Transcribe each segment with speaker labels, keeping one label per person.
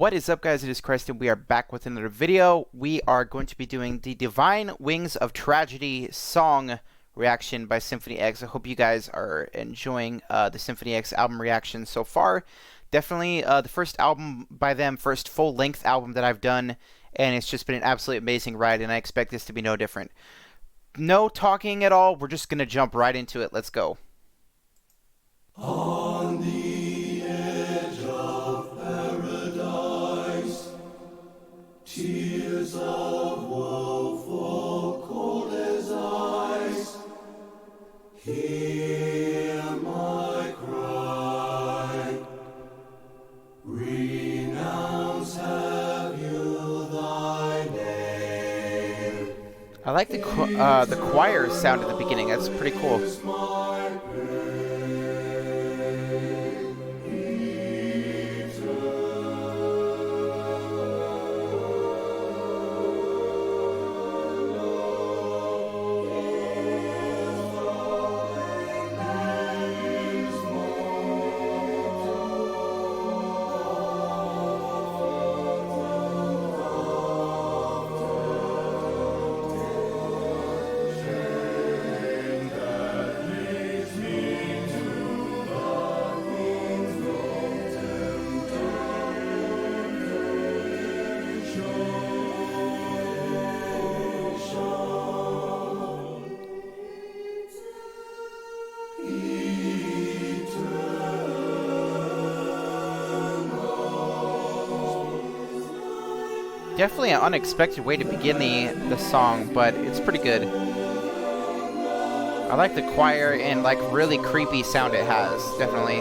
Speaker 1: What is up, guys? It is Christ, and we are back with another video. We are going to be doing the Divine Wings of Tragedy song reaction by Symphony X. I hope you guys are enjoying the Symphony X album reaction so far. Definitely the first album by them, first full-length album that I've done, and it's just been an absolutely amazing ride, and I expect this to be no different. No talking at all. We're just going to jump right into it. Let's go.
Speaker 2: On the edge of paradise, tears of woe fall cold as ice. Hear my cry, renounce have you thy name.
Speaker 1: I like the choir sound at the beginning. That's pretty cool. Definitely an unexpected way to begin the song, but it's pretty good. I like the choir and like really creepy sound it has, definitely.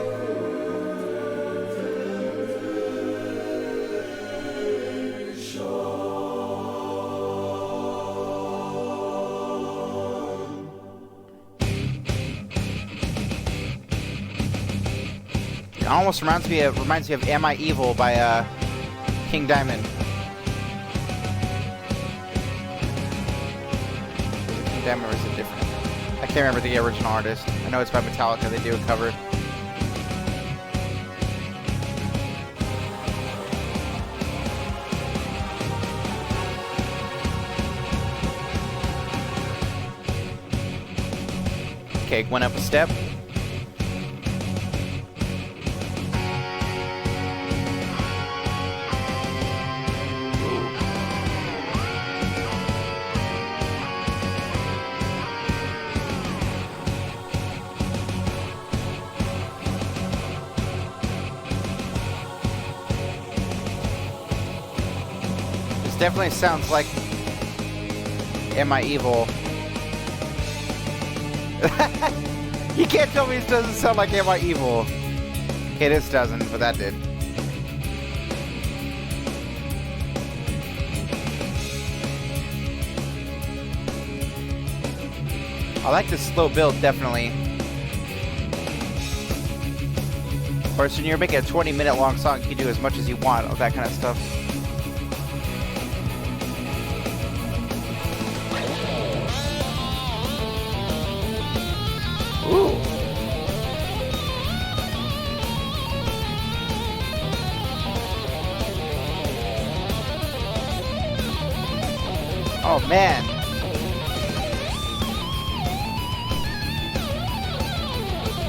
Speaker 1: It almost reminds me of Am I Evil by King Diamond. Diamond, or is it different? I can't remember the original artist. I know it's by Metallica. They do a cover. Okay, went up a step. Definitely sounds like Am I Evil? You can't tell me this doesn't sound like Am I Evil. Okay, this doesn't, but that did. I like the slow build, definitely. Of course, when you're making a 20-minute long song, you can do as much as you want of that kind of stuff. Ooh. Oh man.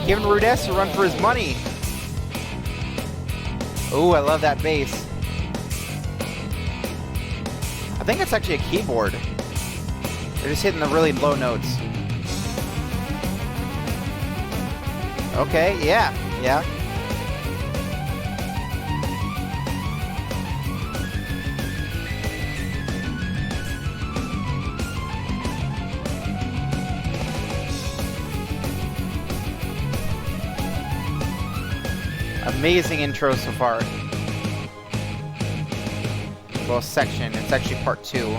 Speaker 1: Giving Rudess a run for his money. Ooh, I love that bass. I think it's actually a keyboard. They're just hitting the really low notes. Okay, yeah. Amazing intro so far. Well, section. It's actually part 2.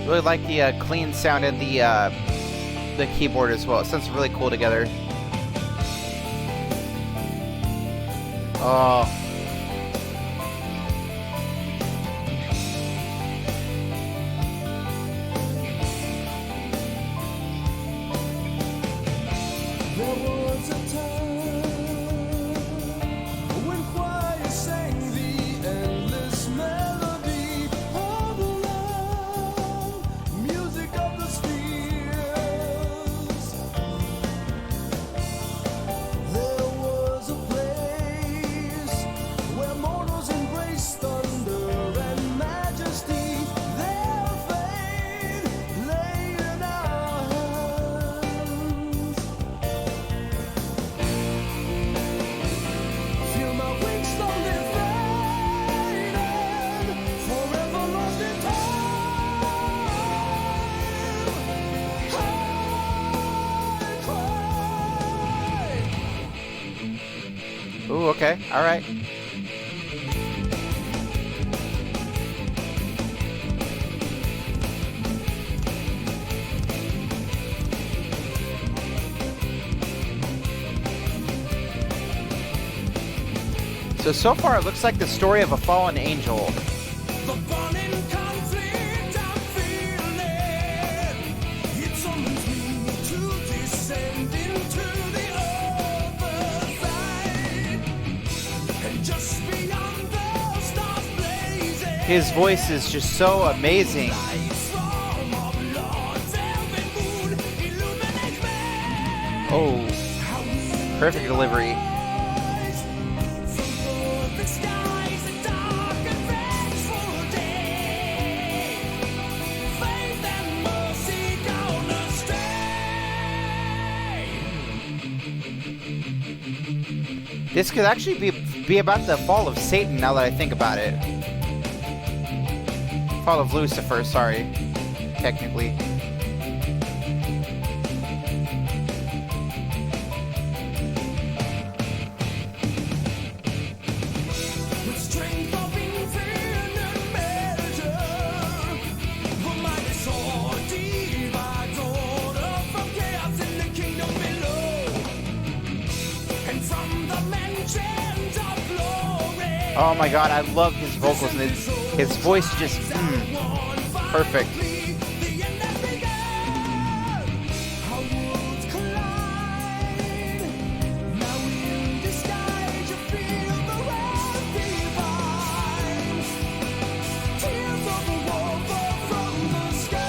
Speaker 1: Really like the clean sound in the keyboard as well. It sounds really cool together. Oh.
Speaker 2: There was a time when choir sang the endless melody of love, music of the spheres. There was a place where mortals embraced thunder and majesty. Their fate lay in our hands. Feel my wings slowly fading, forever lost in time. I cry.
Speaker 1: Ooh, okay. All right. So far it looks like the story of a fallen angel.
Speaker 2: The burning conflict I'm feeling, it summons me to descend into the other side. And just beyond the stars blazing,
Speaker 1: His voice is just so amazing.
Speaker 2: lights from our Lord's velvet moon illuminates me.
Speaker 1: Oh,
Speaker 2: How we
Speaker 1: perfect delivery.
Speaker 2: rise from the skies, a dark and vengeful day. Faith and mercy gone astray.
Speaker 1: This could actually be about the fall of Satan now that I think about it. Fall of Lucifer, sorry. Technically.
Speaker 2: With strength of infinite measure, the mighty sword divides order from chaos in the kingdom below. And from the mansions of glory,
Speaker 1: Oh my god, I love his vocals and his voice just perfect.
Speaker 2: the end has begun. Our worlds collide. Now in the skies you feel the wrath divine. Tears of a war fall from the sky.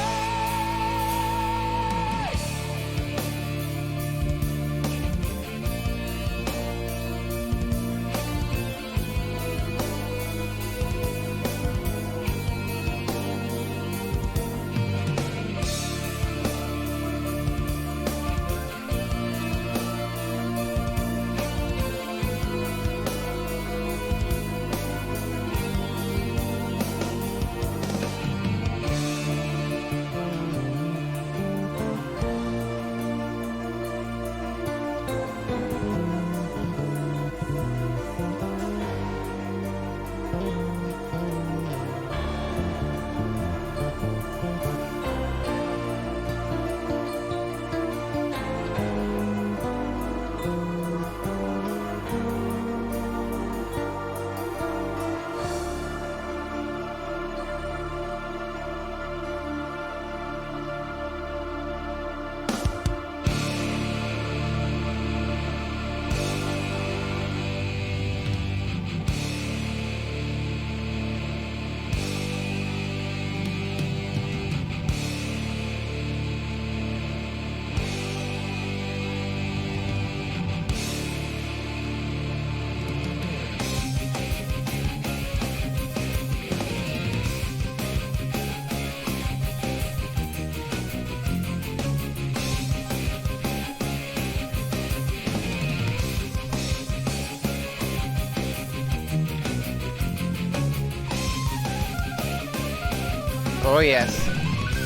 Speaker 1: Oh yes.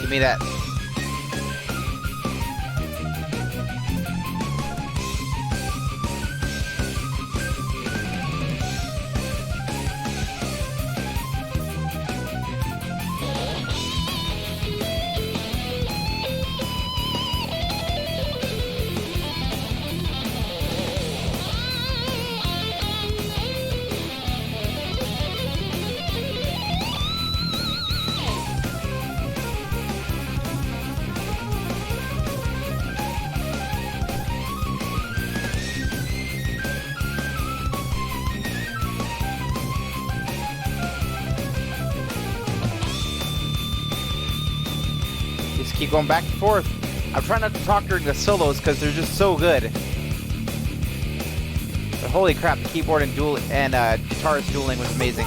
Speaker 1: Give me that. Just keep going back and forth. I'm trying not to talk during the solos because they're just so good. But holy crap, the keyboard and guitarist dueling was amazing.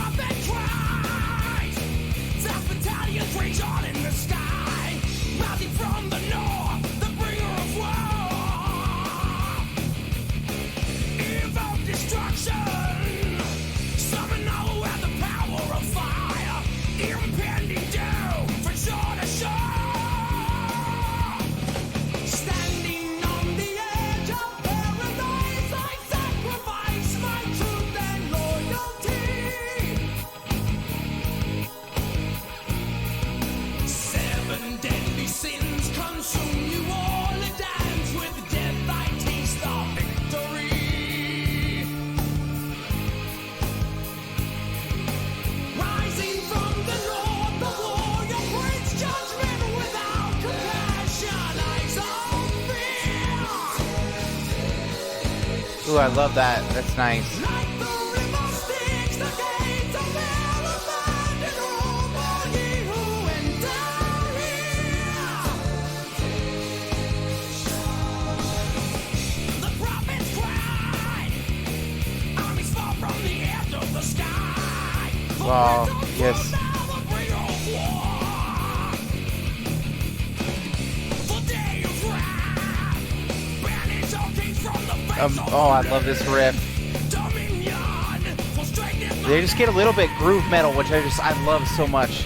Speaker 1: Ooh, I love that. That's nice. Wow, yes. Oh, I love this riff. They just get a little bit groove metal, which I love so much.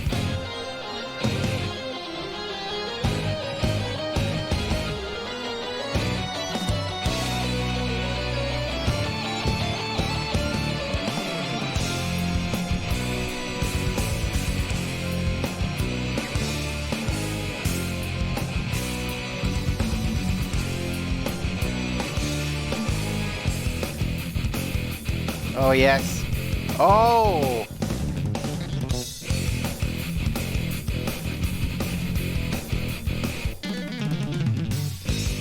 Speaker 1: Oh, yes. Oh!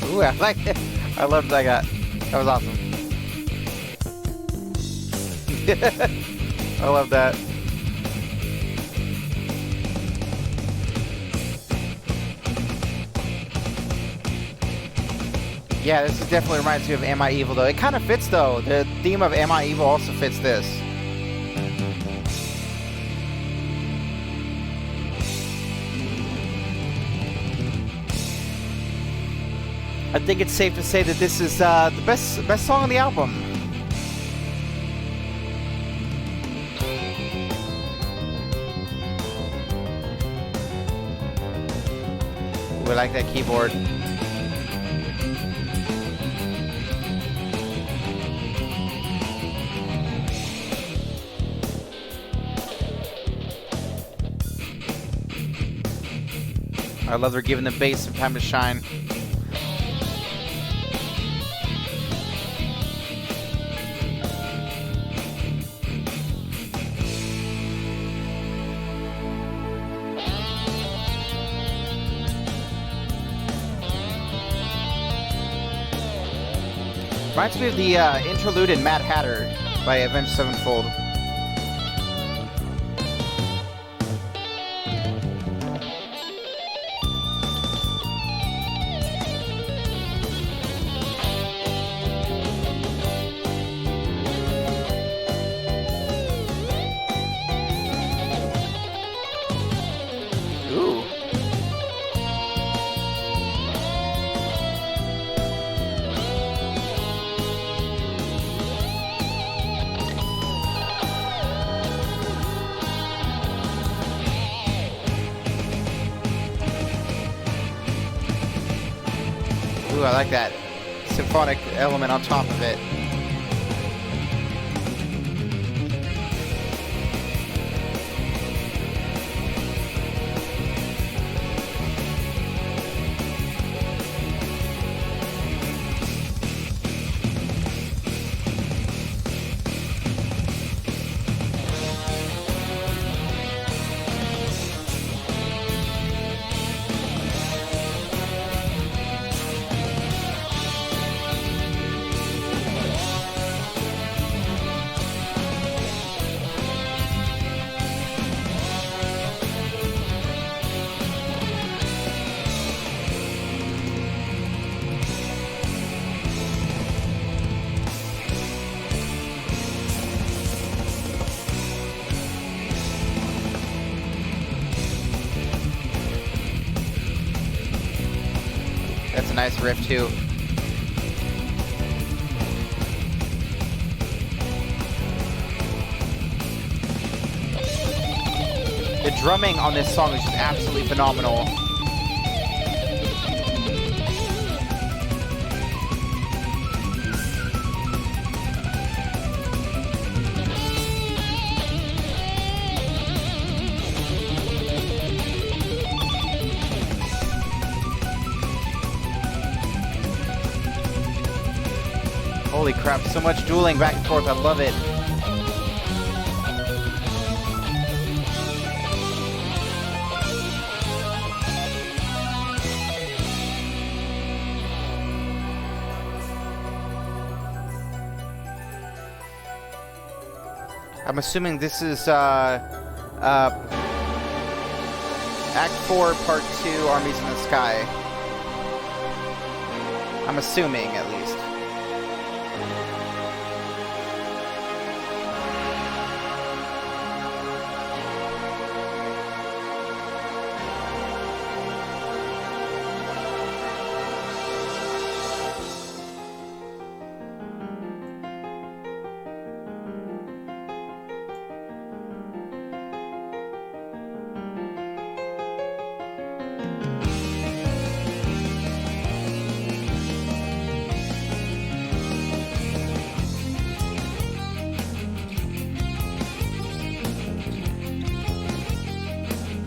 Speaker 1: Ooh, I like it. I love that guy. That was awesome. I love that. Yeah, this definitely reminds me of Am I Evil, though. It kind of fits, though. The theme of Am I Evil also fits this. I think it's safe to say that this is the best song on the album. Ooh, I like that keyboard. I love they're giving the bass some time to shine. Reminds me of the interlude in Mad Hatter by Avenged Sevenfold. Ooh. Ooh, I like that symphonic element on top of it. That's a nice riff too. The drumming on this song is just absolutely phenomenal. Holy crap, so much dueling back and forth, I love it. I'm assuming this is Act 4, Part 2, Armies in the Sky. I'm assuming, at least.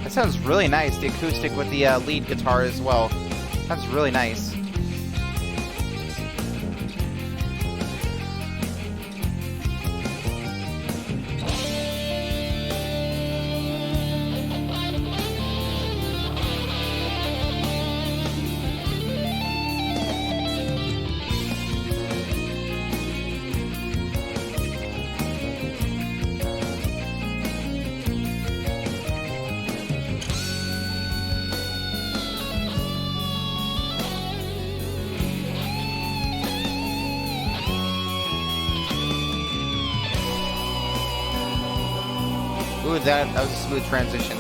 Speaker 1: Sounds really nice, the acoustic with the lead guitar as well. Sounds really nice. Ooh, that was a smooth transition.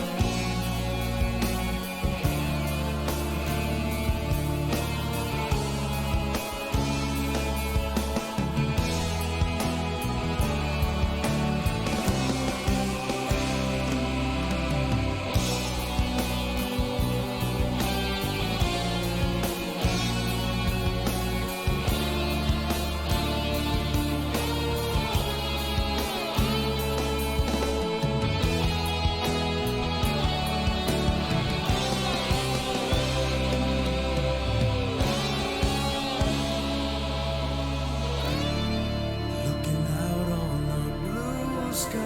Speaker 2: Looking out on the blue sky,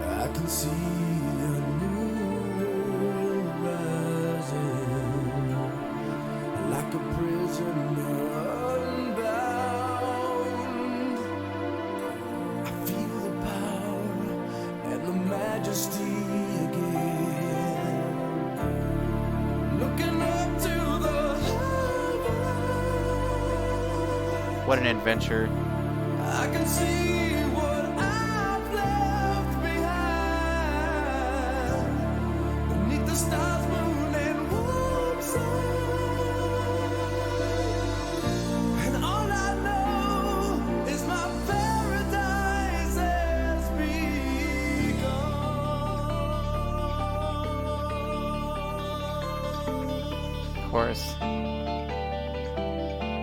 Speaker 2: I can see a new world rising, like a prisoner unbound. I feel the power and the majesty again. Looking up to the heavens,
Speaker 1: What an adventure.
Speaker 2: I can see what I've left behind beneath the stars, moon, and warm sun. And all I know is my paradise has begun.
Speaker 1: course.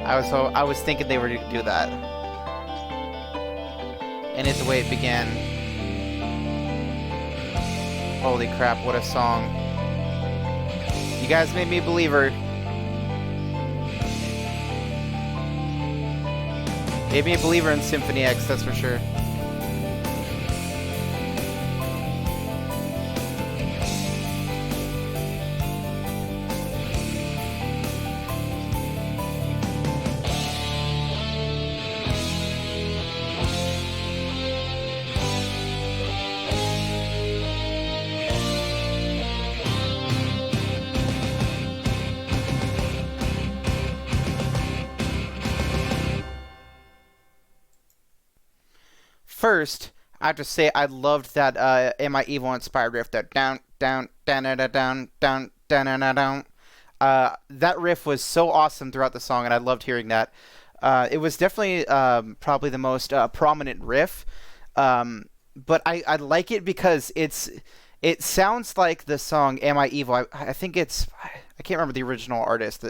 Speaker 1: I was thinking they were to do that, and it's the way it began. Holy crap! What a song! You guys made me a believer. Made me a believer in Symphony X, that's for sure. First, I have to say I loved that Am I Evil inspired riff, that down down down down down down down down down. That riff was so awesome throughout the song, and I loved hearing that. It was definitely probably the most prominent riff, but I like it because it sounds like the song "Am I Evil." I think I can't remember the original artist.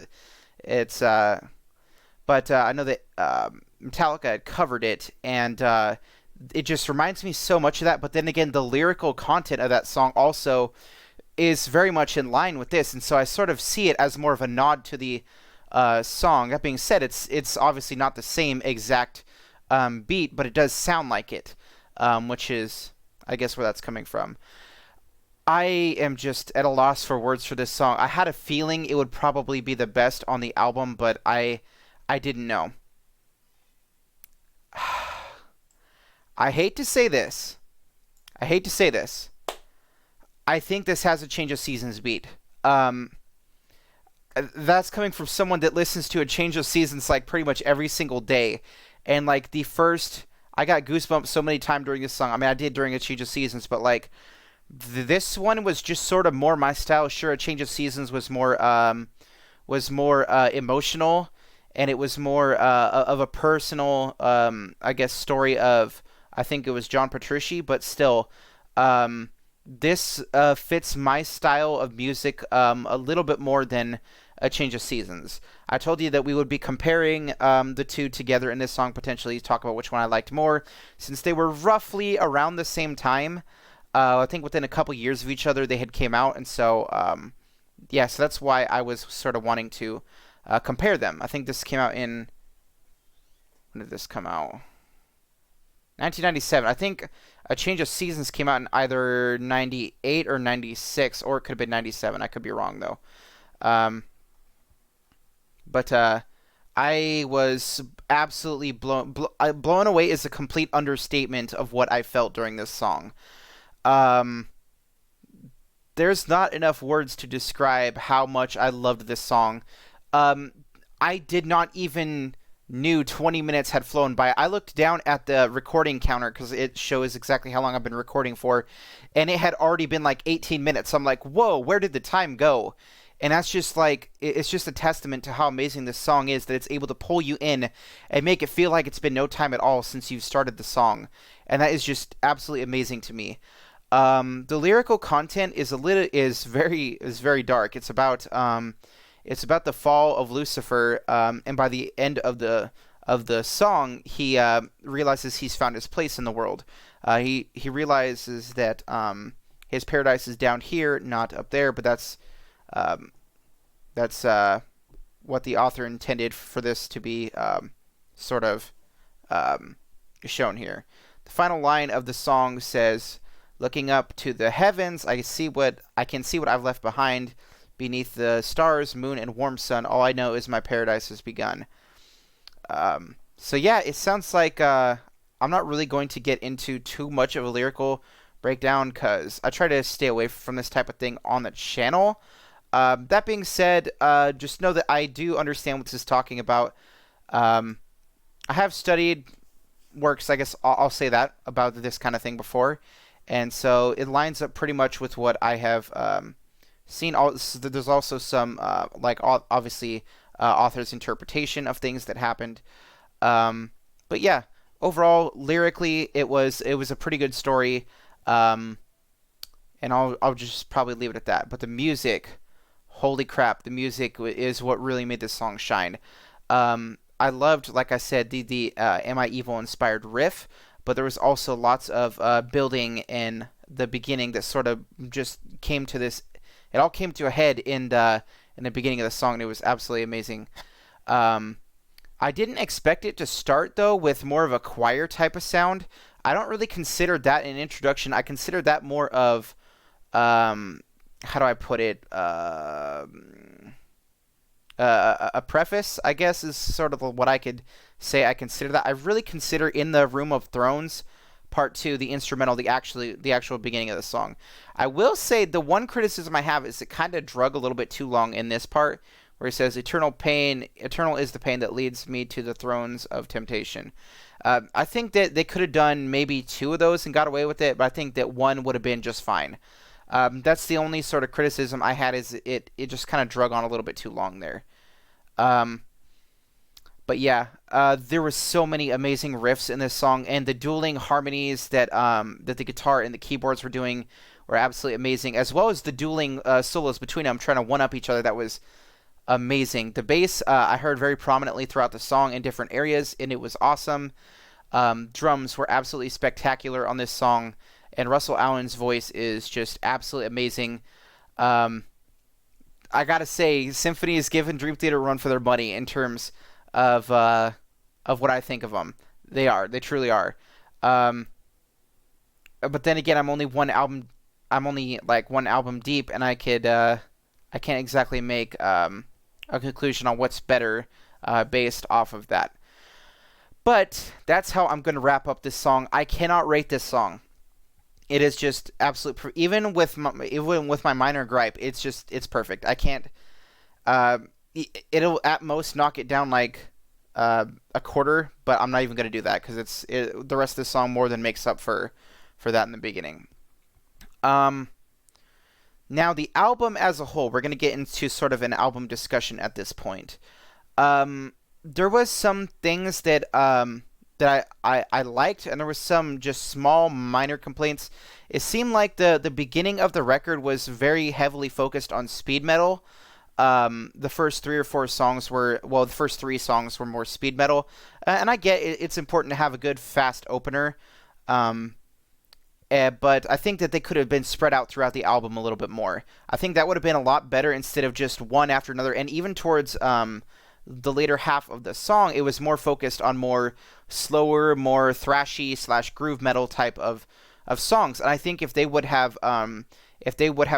Speaker 1: It's but I know that Metallica had covered it, and it just reminds me so much of that. But then again, the lyrical content of that song also is very much in line with this, and so I sort of see it as more of a nod to the song. That being said, it's obviously not the same exact beat, but it does sound like it, which is, I guess, where that's coming from. I am just at a loss for words for this song. I had a feeling it would probably be the best on the album, but I didn't know. I hate to say this. I hate to say this. I think this has a Change of Seasons beat. That's coming from someone that listens to a Change of Seasons like pretty much every single day. And like I got goosebumps so many times during this song. I mean, I did during a Change of Seasons, but like this one was just sort of more my style. Sure, a Change of Seasons was more emotional, and it was more of a personal, I guess, story of, I think it was John Petrucci, but still, this fits my style of music a little bit more than a Change of Seasons. I told you that we would be comparing the two together in this song, potentially talk about which one I liked more, since they were roughly around the same time. I think within a couple years of each other they had came out, and so yeah, so that's why I was sort of wanting to compare them. I think this came out in, when did this come out? 1997. I think A Change of Seasons came out in either 98 or 96, or it could have been 97. I could be wrong, though. But I was absolutely blown away is a complete understatement of what I felt during this song. There's not enough words to describe how much I loved this song. I did not even knew 20 minutes had flown by. I looked down at the recording counter because it shows exactly how long I've been recording for, and it had already been like 18 minutes. So I'm like, whoa, where did the time go? And that's just like, it's just a testament to how amazing this song is, that it's able to pull you in and make it feel like it's been no time at all since you've started the song. And that is just absolutely amazing to me. The lyrical content is very dark. It's about the fall of Lucifer, and by the end of the song, he realizes he's found his place in the world. He realizes that his paradise is down here, not up there. But that's what the author intended for this to be sort of shown here. The final line of the song says, "Looking up to the heavens, I can see what I've left behind. Beneath the stars, moon, and warm sun, all I know is my paradise has begun." So yeah, it sounds like I'm not really going to get into too much of a lyrical breakdown because I try to stay away from this type of thing on the channel. That being said, just know that I do understand what this is talking about. I have studied works, I guess I'll say that, about this kind of thing before, and so it lines up pretty much with what I have seen. There's also some like obviously author's interpretation of things that happened, but yeah, overall lyrically it was a pretty good story, and I'll just probably leave it at that. But the music, holy crap, the music is what really made this song shine. I loved, like I said, the Am I Evil inspired riff, but there was also lots of building in the beginning that sort of just came to this. It all came to a head in the beginning of the song, and it was absolutely amazing. Um, I didn't expect it to start though with more of a choir type of sound. I don't really consider that an introduction. I consider that more of how do I put it? A preface, I guess, is sort of what I could say. I consider that. I really consider In the Room of Thrones Part 2 the instrumental, the actual beginning of the song. I will say the one criticism I have is it kind of drug a little bit too long in this part, where he says, "Eternal pain, eternal is the pain that leads me to the thrones of temptation." I think that they could have done maybe 2 of those and got away with it, but I think that 1 would have been just fine. That's the only sort of criticism I had, is it just kind of drug on a little bit too long there. Um, but yeah, there were so many amazing riffs in this song, and the dueling harmonies that the guitar and the keyboards were doing were absolutely amazing, as well as the dueling solos between them, trying to one up each other. That was amazing. The bass I heard very prominently throughout the song in different areas, and it was awesome. Drums were absolutely spectacular on this song, and Russell Allen's voice is just absolutely amazing. I gotta say, Symphony is giving Dream Theater a run for their money in terms of what I think of them. They are. They truly are. But then again, I'm only one album. I'm only like one album deep, and I can't exactly make a conclusion on what's better based off of that. But that's how I'm going to wrap up this song. I cannot rate this song. It is just absolute. Even with my minor gripe, it's perfect. I can't. It'll at most knock it down like a quarter, but I'm not even going to do that because the rest of the song more than makes up for that in the beginning. Now the album as a whole, we're going to get into sort of an album discussion at this point. There was some things that I liked, and there was some just small minor complaints. It seemed like the beginning of the record was very heavily focused on speed metal. The first 3 or 4 songs were, well, the first 3 songs were more speed metal, and I get it's important to have a good fast opener. But I think that they could have been spread out throughout the album a little bit more. I think that would have been a lot better instead of just one after another. And even towards the later half of the song, it was more focused on more slower, more thrashy / groove metal type of songs. And I think if they would have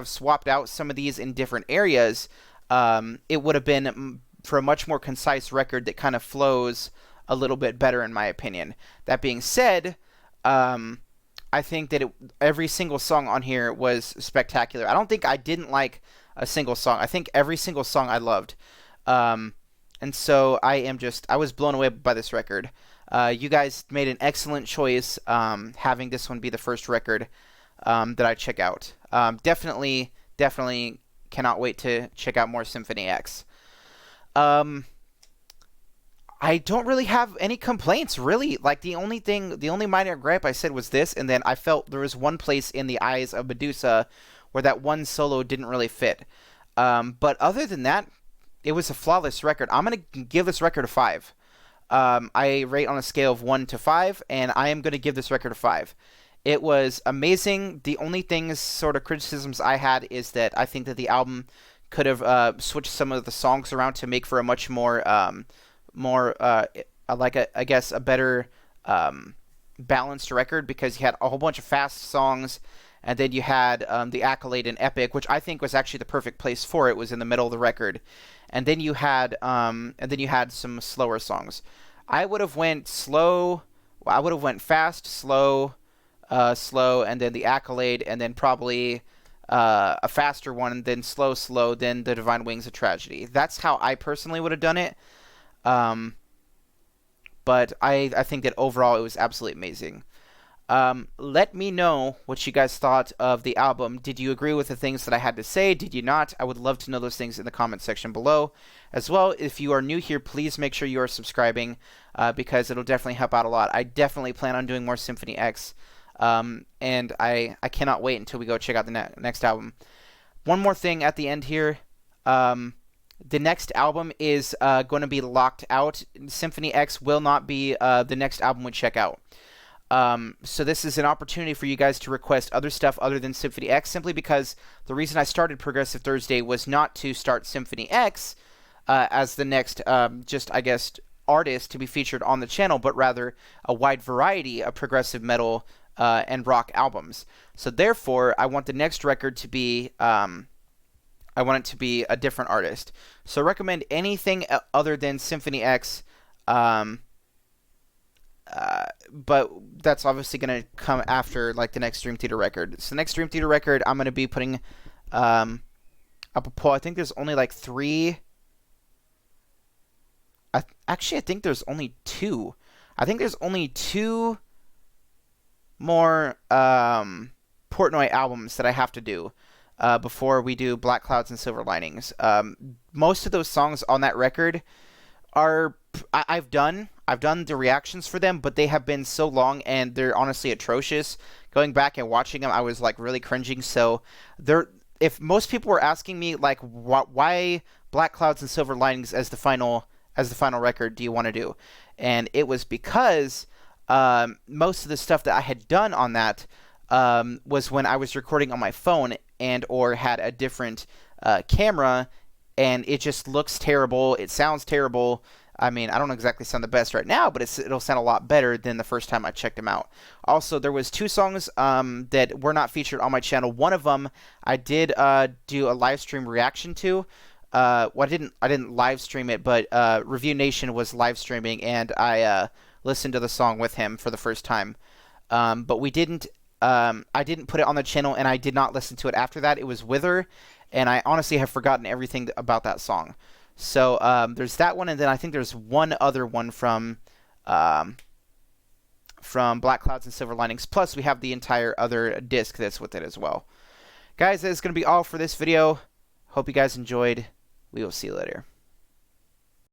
Speaker 1: swapped out some of these in different areas, it would have been for a much more concise record that kind of flows a little bit better, in my opinion. That being said, I think that every single song on here was spectacular. I don't think I didn't like a single song. I think every single song I loved. And so I was blown away by this record. You guys made an excellent choice having this one be the first record that I check out. Definitely cannot wait to check out more Symphony X. I don't really have any complaints, really. Like, the only minor gripe I said was this, and then I felt there was one place in the Eyes of Medusa where that one solo didn't really fit. But other than that, it was a flawless record. I'm going to give this record a 5. I rate on a scale of 1 to 5, and I am going to give this record a 5. It was amazing. The only sort of criticisms I had is that I think that the album could have switched some of the songs around to make for a much more I guess a better balanced record, because you had a whole bunch of fast songs, and then you had the Accolade and Epic, which I think was actually the perfect place for it. Was in the middle of the record, and then you had some slower songs. I would have went slow. I would have went fast, slow, slow, and then the Accolade, and then probably a faster one, and then slow, then the Divine Wings of Tragedy. That's how I personally would have done it. But I think that overall it was absolutely amazing. Let me know what you guys thought of the album. Did you agree with the things that I had to say? Did you not? I would love to know those things in the comment section below. As well, if you are new here, please make sure you are subscribing, because it'll definitely help out a lot. I definitely plan on doing more Symphony X, and I cannot wait until we go check out the next album. One more thing at the end here. The next album is going to be locked out. Symphony X will not be the next album we check out. So this is an opportunity for you guys to request other stuff other than Symphony X, simply because the reason I started Progressive Thursday was not to start Symphony X as the next, just, I guess, artist to be featured on the channel, but rather a wide variety of progressive metal and rock albums. So therefore, I want the next record to be, I want it to be a different artist. So recommend anything other than Symphony X, but that's obviously going to come after like the next Dream Theater record. So the next Dream Theater record, I'm going to be putting up a poll. I think there's only like 3. Actually, I think there's only 2. I think there's only 2 more Portnoy albums that I have to do before we do Black Clouds and Silver Linings. Most of those songs on that record are I've done the reactions for them, but they have been so long and they're honestly atrocious. Going back and watching them, I was like really cringing. So if most people were asking me like why Black Clouds and Silver Linings as the final record do you want to do, and it was because most of the stuff that I had done on that was when I was recording on my phone and or had a different camera, and it just looks terrible. It sounds terrible. I mean, I don't exactly sound the best right now, but it'll sound a lot better than the first time I checked them out. Also, there was 2 songs that were not featured on my channel. One of them I did do a live stream reaction to. Well, I didn't live stream it, but Review Nation was live streaming, and I listened to the song with him for the first time. But we didn't. I didn't put it on the channel, and I did not listen to it after that. It was Wither, and I honestly have forgotten everything about that song. So there's that one, and then I think there's one other one from Black Clouds and Silver Linings. Plus, we have the entire other disc that's with it as well. Guys, that is going to be all for this video. Hope you guys enjoyed. We will see you later.